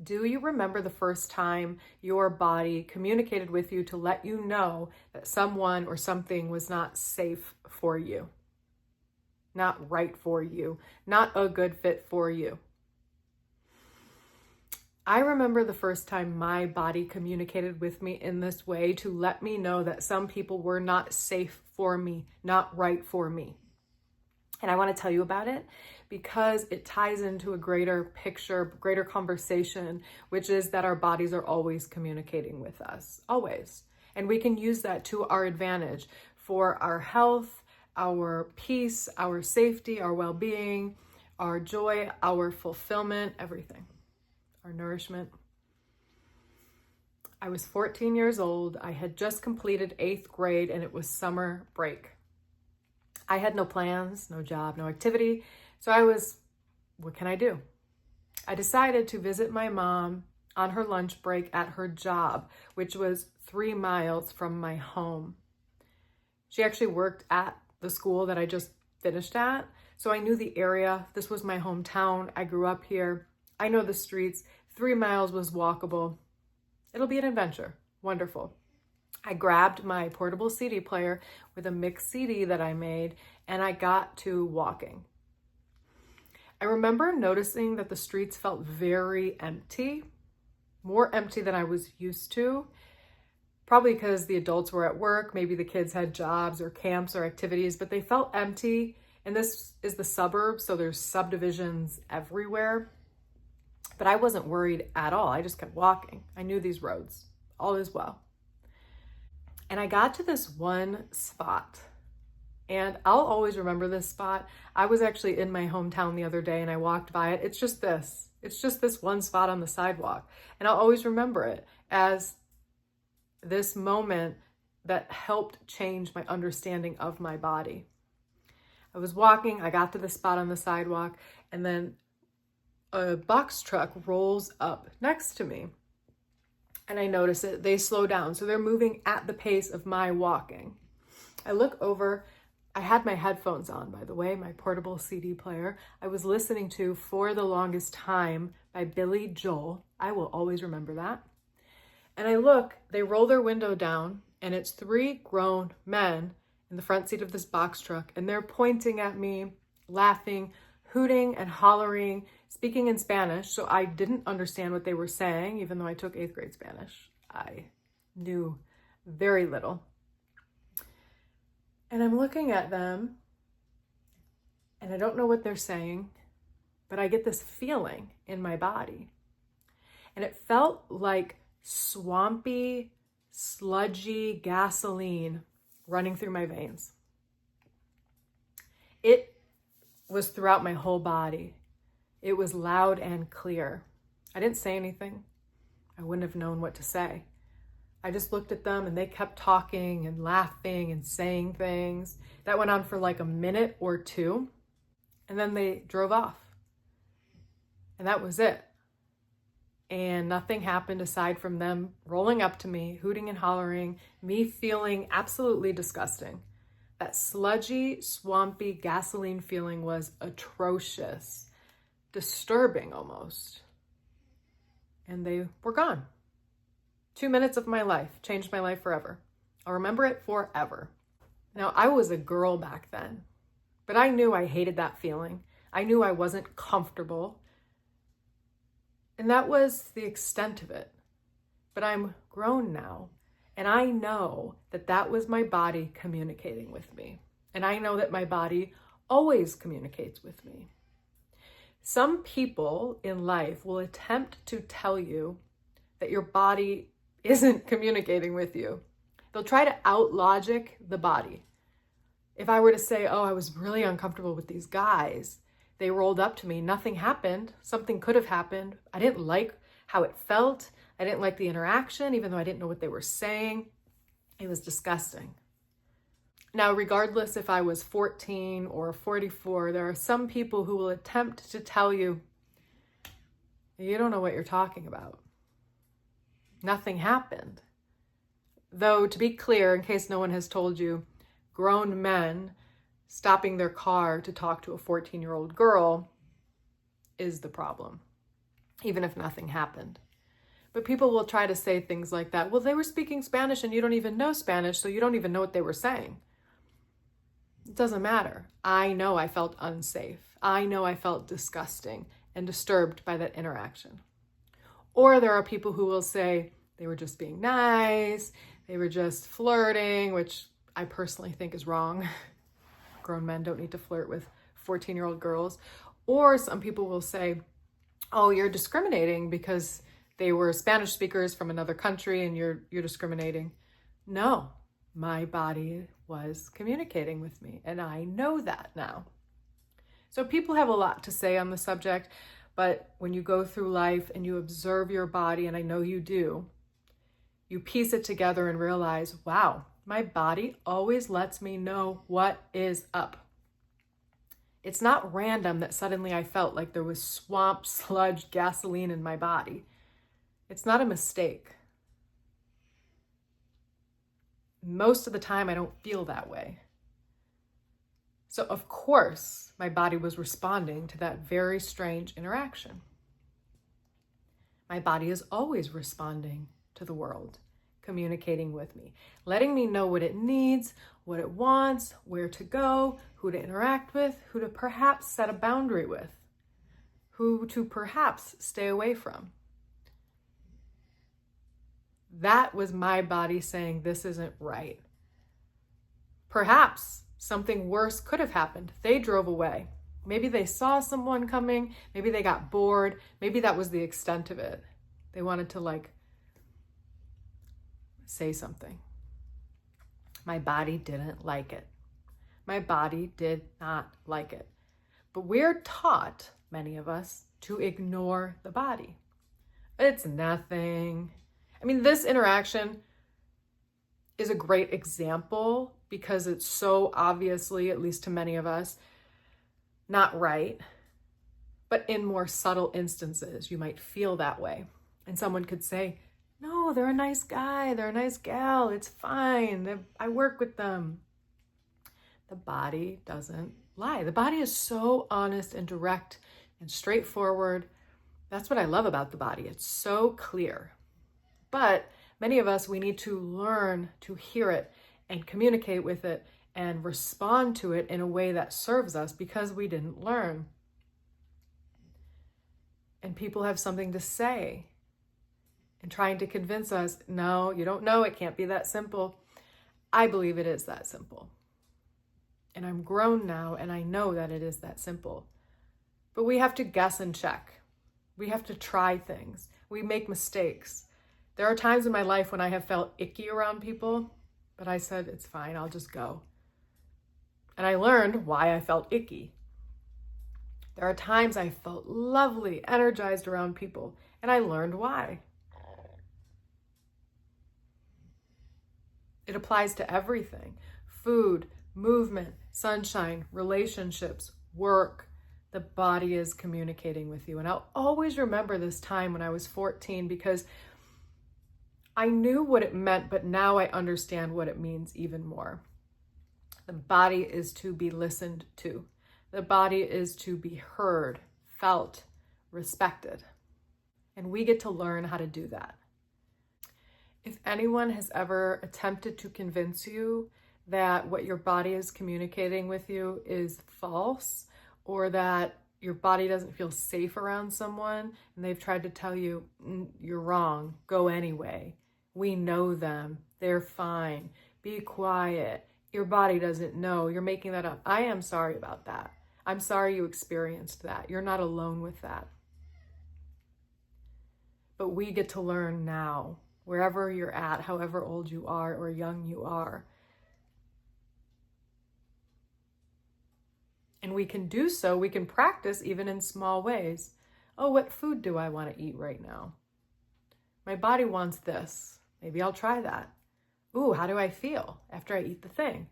Do you remember the first time your body communicated with you to let you know that someone or something was not safe for you, not right for you, not a good fit for you? I remember the first time my body communicated with me in this way to let me know that some people were not safe for me, not right for me. And I want to tell you about it because it ties into a greater picture, greater conversation, which is that our bodies are always communicating with us, always. And we can use that to our advantage for our health, our peace, our safety, our well-being, our joy, our fulfillment, everything, our nourishment. I was 14 years old. I had just completed 8th grade and it was summer break. I had no plans, no job, no activity. So what can I do? I decided to visit my mom on her lunch break at her job, which was 3 miles from my home. She actually worked at the school that I just finished at. So I knew the area. This was my hometown. I grew up here. I know the streets. 3 miles was walkable. It'll be an adventure. Wonderful. I grabbed my portable CD player with a mixed CD that I made, and I got to walking. I remember noticing that the streets felt very empty, more empty than I was used to, probably because the adults were at work, maybe the kids had jobs or camps or activities, but they felt empty. And this is the suburbs, so there's subdivisions everywhere. But I wasn't worried at all. I just kept walking. I knew these roads. All is well. And I got to this one spot, and I'll always remember this spot. I was actually in my hometown the other day and I walked by it. It's just this one spot on the sidewalk. And I'll always remember it as this moment that helped change my understanding of my body. I was walking, I got to the spot on the sidewalk, and then a box truck rolls up next to me. And I notice it, they slow down. So they're moving at the pace of my walking. I look over, I had my headphones on, by the way, my portable CD player. I was listening to For the Longest Time by Billy Joel. I will always remember that. And I look, they roll their window down, and it's 3 grown men in the front seat of this box truck. And they're pointing at me, laughing, hooting and hollering, speaking in Spanish. So I didn't understand what they were saying, even though I took 8th grade Spanish. I knew very little. And I'm looking at them and I don't know what they're saying, but I get this feeling in my body. And it felt like swampy, sludgy gasoline running through my veins. It was throughout my whole body. It was loud and clear. I didn't say anything. I wouldn't have known what to say. I just looked at them and they kept talking and laughing and saying things. That went on for like a minute or 2. And then they drove off. And that was it. And nothing happened aside from them rolling up to me, hooting and hollering, me feeling absolutely disgusting. That sludgy, swampy gasoline feeling was atrocious, disturbing almost. And they were gone. 2 minutes of my life changed my life forever. I'll remember it forever. Now, I was a girl back then, but I knew I hated that feeling. I knew I wasn't comfortable. And that was the extent of it. But I'm grown now, and I know that that was my body communicating with me. And I know that my body always communicates with me. Some people in life will attempt to tell you that your body isn't communicating with you. They'll try to out-logic the body. If I were to say, oh, I was really uncomfortable with these guys, they rolled up to me, nothing happened, something could have happened. I didn't like how it felt. I didn't like the interaction, even though I didn't know what they were saying. It was disgusting. Now, regardless if I was 14 or 44, there are some people who will attempt to tell you, you don't know what you're talking about. Nothing happened. Though, to be clear, in case no one has told you, grown men stopping their car to talk to a 14-year-old girl is the problem. even if nothing happened. But people will try to say things like that. Well, they were speaking Spanish and you don't even know Spanish, so you don't even know what they were saying. It doesn't matter. I know I felt unsafe. I know I felt disgusting and disturbed by that interaction. Or there are people who will say they were just being nice, they were just flirting, which I personally think is wrong. Grown men don't need to flirt with 14-year-old girls. Or some people will say, oh, you're discriminating because they were Spanish speakers from another country and you're discriminating. No, my body was communicating with me, and I know that now. So people have a lot to say on the subject, but when you go through life and you observe your body, and I know you do, you piece it together and realize, wow, my body always lets me know what is up. It's not random that suddenly I felt like there was swamp, sludge, gasoline in my body. It's not a mistake. Most of the time, I don't feel that way. So of course, my body was responding to that very strange interaction. My body is always responding to the world, communicating with me, letting me know what it needs, what it wants, where to go, who to interact with, who to perhaps set a boundary with, who to perhaps stay away from. That was my body saying, this isn't right. Perhaps something worse could have happened. They drove away. Maybe they saw someone coming. Maybe they got bored. Maybe that was the extent of it. They wanted to say something. My body didn't like it. My body did not like it. But we're taught, many of us, to ignore the body. It's nothing. I mean, this interaction is a great example because it's so obviously, at least to many of us, not right. But in more subtle instances, you might feel that way. And someone could say, no, they're a nice guy, they're a nice gal, it's fine, I work with them. The body doesn't lie. The body is so honest and direct and straightforward. That's what I love about the body. It's so clear. But many of us, we need to learn to hear it and communicate with it and respond to it in a way that serves us because we didn't learn. And people have something to say and trying to convince us, no, you don't know, it can't be that simple. I believe it is that simple. And I'm grown now and I know that it is that simple. But we have to guess and check. We have to try things. We make mistakes. There are times in my life when I have felt icky around people, but I said, it's fine, I'll just go. And I learned why I felt icky. There are times I felt lovely, energized around people, and I learned why. It applies to everything. Food, movement, sunshine, relationships, work. The body is communicating with you. And I'll always remember this time when I was 14 because I knew what it meant, but now I understand what it means even more. The body is to be listened to. The body is to be heard, felt, respected. And we get to learn how to do that. If anyone has ever attempted to convince you that what your body is communicating with you is false, or that your body doesn't feel safe around someone, and they've tried to tell you, you're wrong, go anyway. We know them, they're fine, be quiet, your body doesn't know, you're making that up. I am sorry about that. I'm sorry you experienced that. You're not alone with that. But we get to learn now, wherever you're at, however old you are or young you are. And we can do so, we can practice even in small ways. Oh, what food do I want to eat right now? My body wants this. Maybe I'll try that. Ooh, how do I feel after I eat the thing?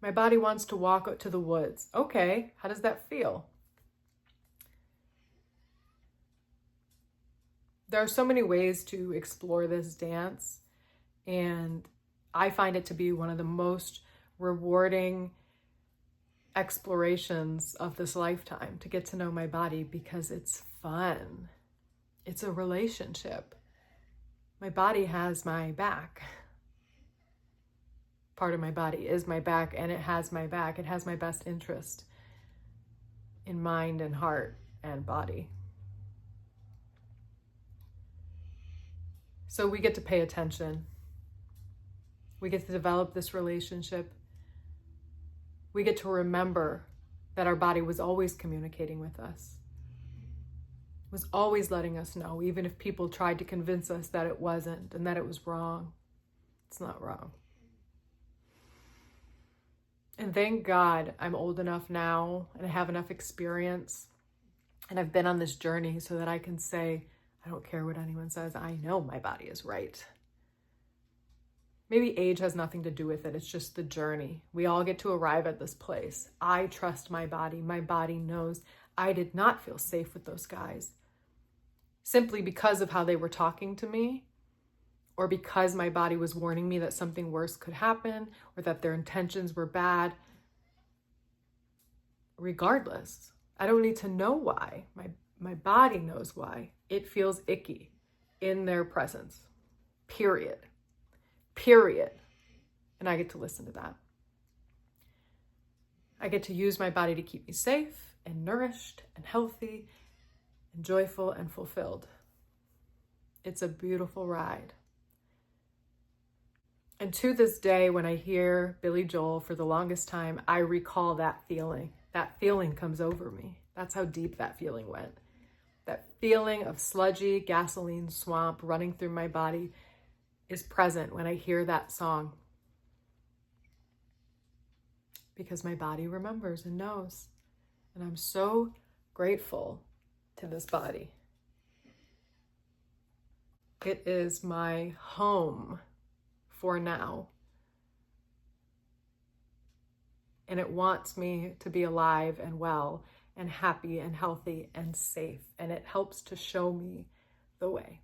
My body wants to walk out to the woods. Okay, how does that feel? There are so many ways to explore this dance, and I find it to be one of the most rewarding explorations of this lifetime to get to know my body because it's fun. It's a relationship. My body has my back. Part of my body is my back, and it has my back. It has my best interest in mind and heart and body. So we get to pay attention. We get to develop this relationship. We get to remember that our body was always communicating with us, was always letting us know, even if people tried to convince us that it wasn't and that it was wrong. It's not wrong. And thank God I'm old enough now and I have enough experience and I've been on this journey so that I can say, I don't care what anyone says, I know my body is right. Maybe age has nothing to do with it. It's just the journey. We all get to arrive at this place. I trust my body. My body knows I did not feel safe with those guys simply because of how they were talking to me, or because my body was warning me that something worse could happen or that their intentions were bad. Regardless, I don't need to know why. My body knows why. It feels icky in their presence. Period. And I get to listen to that. I get to use my body to keep me safe and nourished and healthy and joyful and fulfilled. It's a beautiful ride. And to this day, when I hear Billy Joel for the longest time, I recall that feeling. That feeling comes over me. That's how deep that feeling went. That feeling of sludgy gasoline swamp running through my body is present when I hear that song. Because my body remembers and knows. And I'm so grateful to this body. It is my home for now. And it wants me to be alive and well and happy and healthy and safe. And it helps to show me the way.